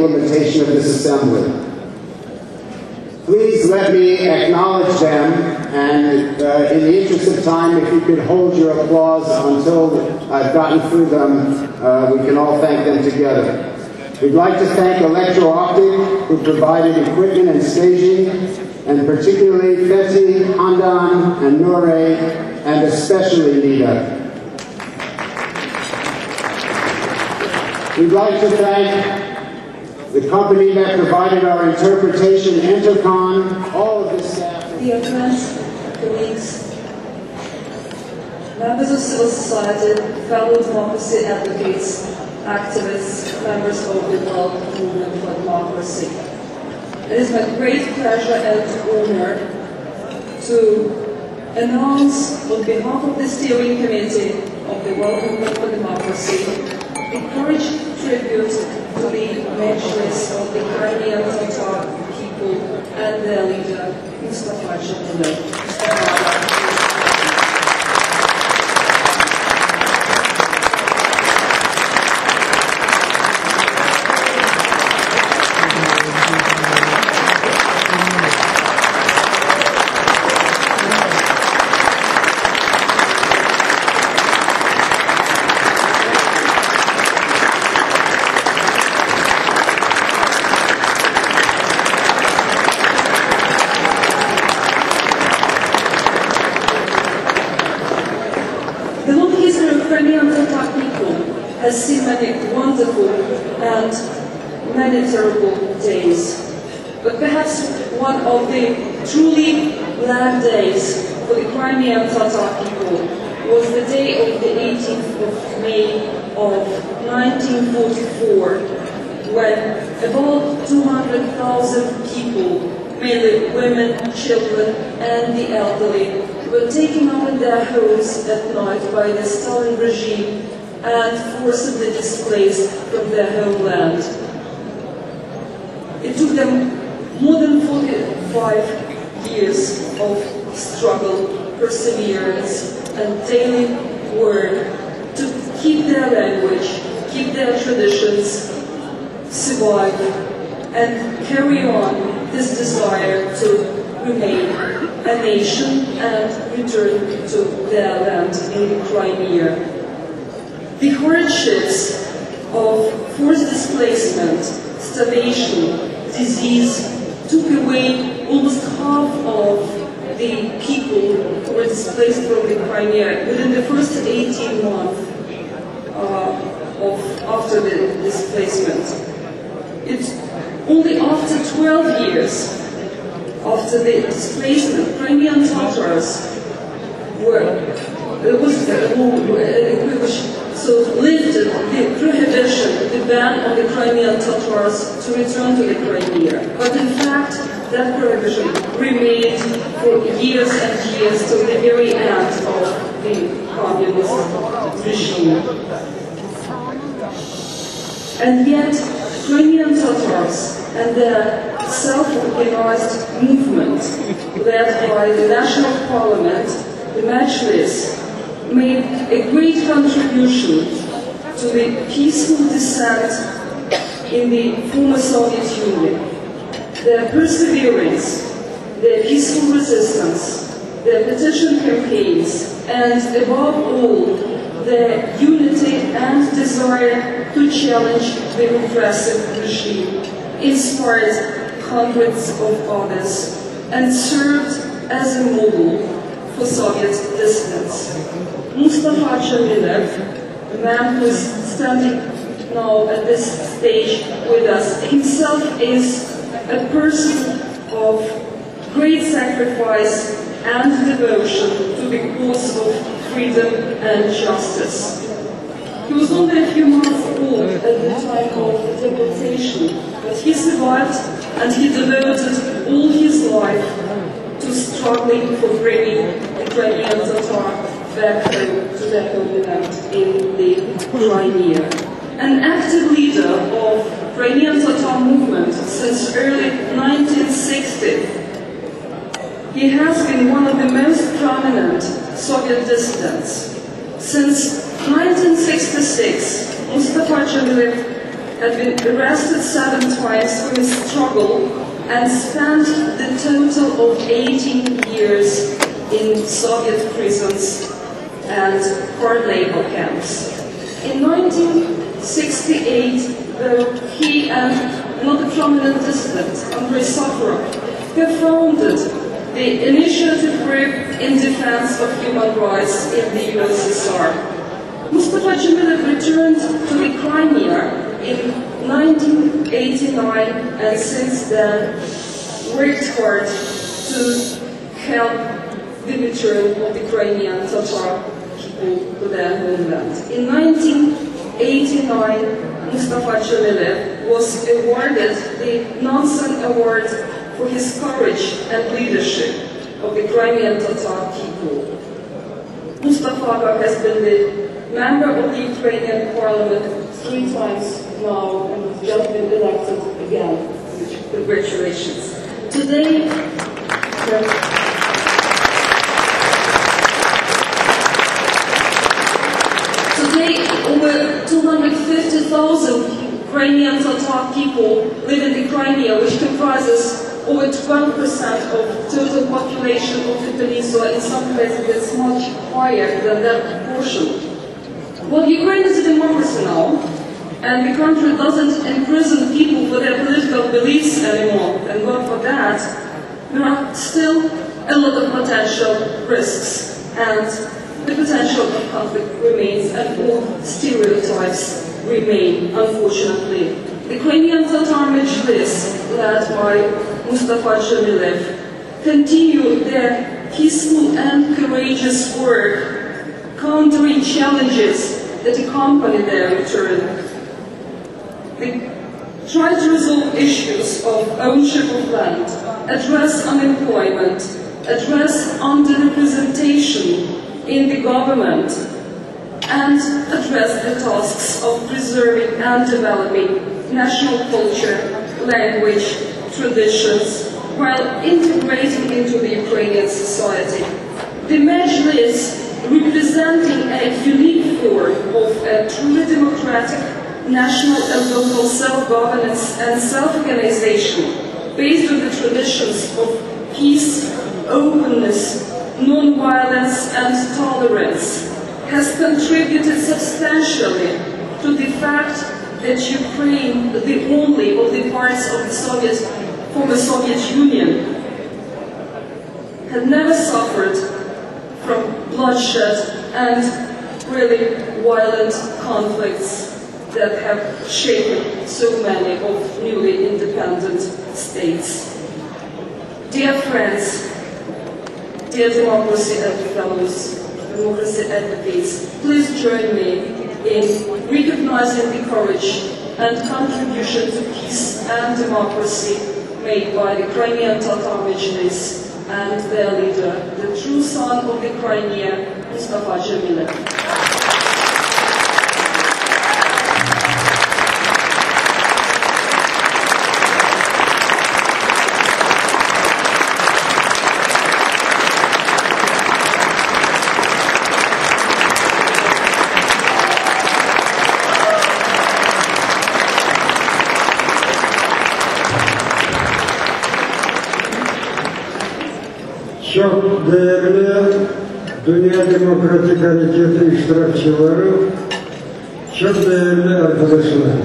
implementation of this assembly. Please let me acknowledge them, and in the interest of time, if you could hold your applause until I've gotten through them, we can all thank them together. We'd like to thank Electro-Optic, who provided equipment and staging, and particularly Fethi, Handan, and Nure, and especially Nida. We'd like to thank the company that provided our interpretation, Intercon, all of the staff. Dear friends, colleagues, members of civil society, fellow democracy advocates, activists, members of the World Movement for Democracy. It is my great pleasure and honor to announce on behalf of the steering committee of the World Movement for Democracy the courage tribute to the Mejlis of the Crimean Tatar people and their leader, Mustafa Abdülcemil. Has seen many wonderful and many terrible days. But perhaps one of the truly glad days for the Crimean Tatar people was the day of the 18th of May of 1944, when about 200,000 people, mainly women, children, and the elderly, were taken out of their homes at night by the Stalin regime and forcibly displaced from their homeland. It took them more than 45 years of struggle, perseverance, and daily work to keep their language, keep their traditions, survive, and carry on this desire to remain a nation and return to their land in Crimea. The hardships of forced displacement, starvation, disease took away almost half of the people who were displaced from the Crimea within the first 18 months after the displacement. It's only after 12 years after the displacement, Crimean Tatars lifted the prohibition, the ban on the Crimean Tatars to return to the Crimea. But in fact, that prohibition remained for years and years to the very end of the communist regime. And yet, Crimean Tatars and their self-organized movement, led by the National Parliament, the Mejlis, made a great contribution to the peaceful descent in the former Soviet Union. Their perseverance, their peaceful resistance, their petition campaigns, and above all, their unity and desire to challenge the repressive regime inspired hundreds of others and served as a model for Soviet dissidents. Mustafa Abdülcemil, the man who is standing now at this stage with us, himself is a person of great sacrifice and devotion to the cause of freedom and justice. He was only a few months old at the time of the deportation, but he survived and he devoted all his life to struggling for bringing the Crimean Tatar back home to their homeland in the Crimea. An active leader of Crimean Tatar movement since early 1960, he has been one of the most prominent Soviet dissidents. Since 1966, Mustafa Abdülcemil had been arrested 7 times for his struggle and spent the total of 18 years in Soviet prisons and hard labor camps. In 1968, though, he and another prominent dissident, Andrei Sakharov, co-founded the initiative group in defense of human rights in the USSR. Mustafa Abdülcemil returned to the Crimea in 1989 and since then worked hard to help the return of the Crimean Tatar people to their homeland. In 1989, Mustafa Abdülcemil was awarded the Nisan Award for his courage and leadership of the Crimean Tatar people. Mustafa has been the member of the Ukrainian parliament 3 times now and has just been elected again. Congratulations. Today, over 250,000 Crimean Tatar people live in the Crimea, which comprises over 12% of total population of the peninsula. In some places it's much higher than that proportion. Well, Ukraine is a democracy now, and the country doesn't imprison people for their political beliefs anymore, and God for that. There are still a lot of potential risks, and the potential of conflict remains, and all stereotypes remain, unfortunately. The Crimean Tatar Meclis, led by Mustafa Abdülcemil, continue their peaceful and courageous work, countering challenges that accompany their return. They try to resolve issues of ownership of land, address unemployment, address underrepresentation in the government, and address the tasks of preserving and developing national culture, language, traditions, while integrating into the Ukrainian society. The Meclis, representing a unique form of a truly democratic national and local self-governance and self-organization based on the traditions of peace, openness, non-violence and tolerance, has contributed substantially to the fact that Ukraine, the only of the parts of the former Soviet Union, had never suffered from bloodshed and really violent conflicts that have shaken so many of newly independent states. Dear friends, dear democracy fellows, democracy advocates, please join me in recognizing the courage and contribution to peace and democracy made by the Crimean Tatar Meclis and their leader, the true son of the Crimea, Mustafa Abdülcemil. Çok değerli Dünya Demokrasi Hareketi iştirakçıları, çok değerli arkadaşlar.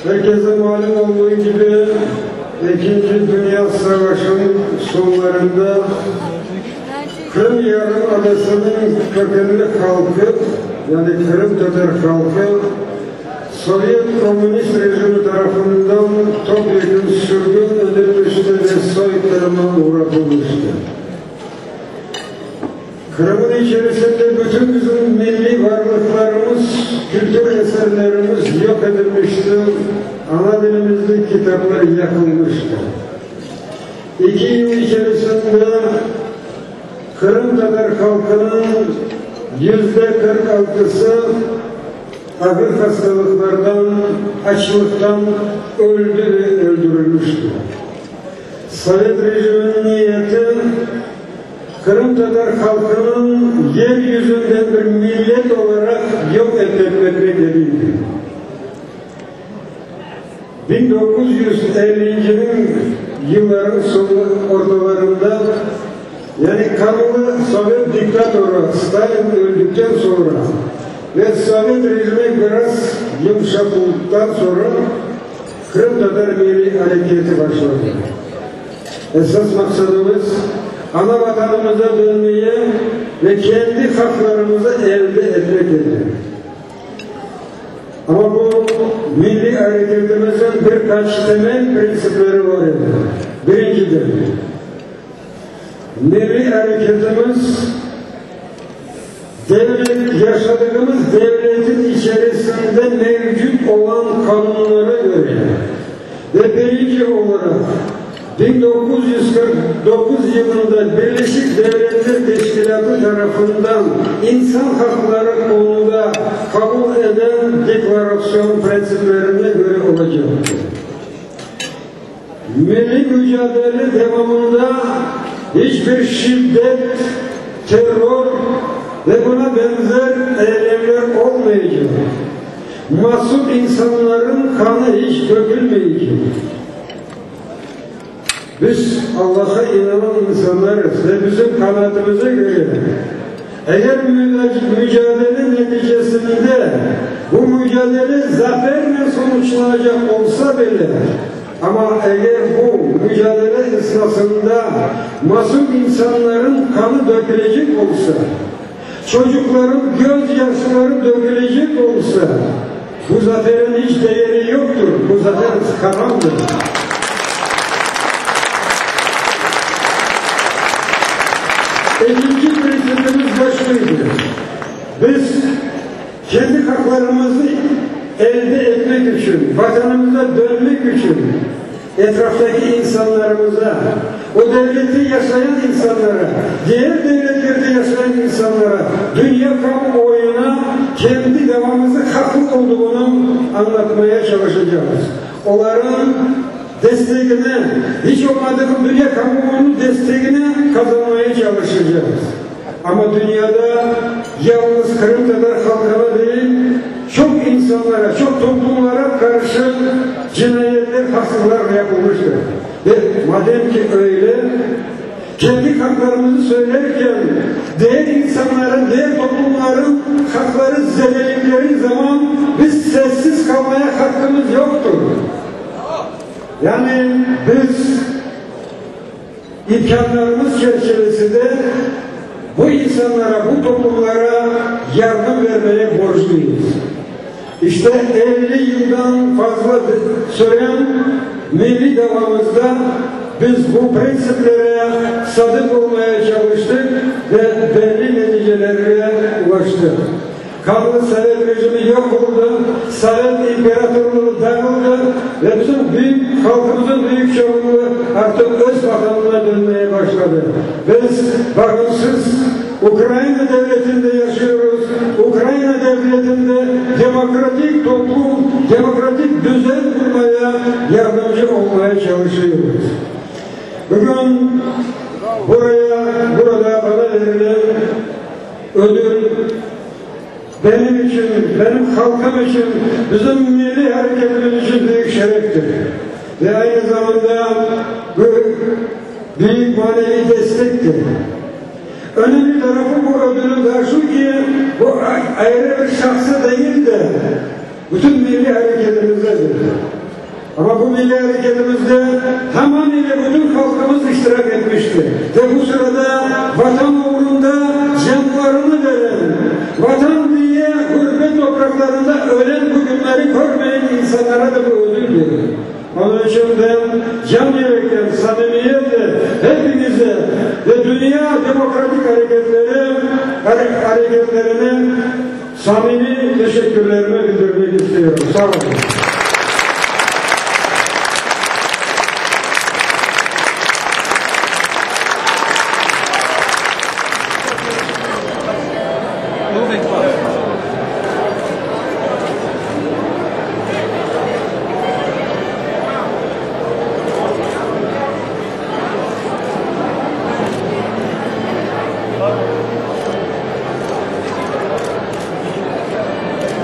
Herkese malum olduğu gibi 2. Dünya Savaşı'nın sonlarında Kırım Yarımadası'nın kökenli halkı, yani Kırım Tatar halkı, Sovyet Komünist rejimi tarafından topyekun sürgün edilmişti ve soykırıma uğratılmıştı. Kırım'ın içerisinde bütün bizim milli varlıklarımız, kültür eserlerimiz yok edilmişti, ana dilimizde kitaplar yakılmıştı. 2 yıl içerisinde Kırım Tatar halkının %46'sı ağır hastalıklardan, açlıktan öldü ve öldürülmüştü. Sovyet rejiminin niyeti Kırım Tatar halkının yeryüzünde bir millet olarak yok etmekle geliydi. 1950'nin yılların sonu ortalarında, yani kanlı Sovyet diktatörü Stalin öldükten sonra ve Sovyet rejimi biraz yumuşatıldıktan sonra Kırım Tatar Millî Hareketi başladı. Esas maksadımız ana vatanımıza dönmeye ve kendi haklarımızı elde etmek idi. Ama bu milli hareketimizin birkaç temel prensipleri var idi. Birincisi, milli hareketimiz yaşadığımız devletin içerisinde mevcut olan kanunlara göre ve birinci olarak 1949 yılında Birleşik Devletler Teşkilatı tarafından insan hakları konuda kabul eden deklarasyon prensiplerine göre olacak. Milli mücadele devamında hiçbir şiddet, terör ve buna benzer eylemler olmayacak. Masum insanların kanı hiç dökülmeyecek. Biz Allah'a inanan insanlarız ve bizim kanatımıza göre eğer mücadele neticesinde bu mücadele zaferle sonuçlanacak olsa bile, ama eğer bu mücadele esnasında masum insanların kanı dökülecek olsa, çocukların gözyaşları dökülecek olsa, bu zaferin hiç değeri yoktur. Bu zafer kazandır. İkinci prensibimiz başlıydı. Biz kendi haklarımızı elde etmek için, vatanımıza dönmek için etraftaki insanlarımıza, o devleti yaşayan insanlara, diğer devletlerde yaşayan insanlara, dünya kamuoyuna kendi devamımızın haklı olduğunu anlatmaya çalışacağız. Onların desteğine, hiç olmadığı dünya kamuoyunun desteğine kazanmaya çalışacağız. Ama dünyada yalnız Kırım Tatar halkına değil, çok insanlara, çok toplumlara karşı cinayetler, haksızlıklar yapılmıştır. Ve madem ki öyle, kendi haklarımızı söylerken diğer insanların, diğer toplumların hakları zedeledikleri zaman biz sessiz kalmaya hakkımız yoktur. Yani biz imkanlarımız çerçevesinde bu insanlara, bu toplumlara yardım vermeye borçluyuz. İşte 50 yıldan fazla süren milli davamızda biz bu prensiplere sadık olmaya çalıştık ve belli neticelere ulaştık. Kanlı Sovyet rejimi yok oldu, Sovyet İmparatorluğu dağıldı ve bütün büyük halkımızın büyük çoğunluğu artık öz vatanına dönmeye başladı. Biz bağımsız Ukrayna devletinde yaşıyoruz. Ukrayna devletinde demokratik toplum, demokratik düzen kurmaya yardımcı olmaya çalışıyoruz. Bugün burada bana verilen ödül benim için, benim halkım için, bizim milli hareketimiz için büyük şereftir. Ve aynı zamanda bu büyük manevi destektir. Önemli tarafı bu ödülün da şu ki, bu ayrı bir şahsı değil de bütün milli hareketimizdedir. Ama bu milli hareketimizde tamamıyla bütün halkımız iştirak etmiştir. Ve bu sırada vatan uğrunda canlarını veren, vatan diye gurbet topraklarında ölen, bu günleri görmeyen insanlara da bu ödüldür. Onun için ben can yürekten, samimiyetle hepinize ve Dünya Demokratik Hareketlerine samimi teşekkürlerimi bildirmek istiyorum. Sağ olun.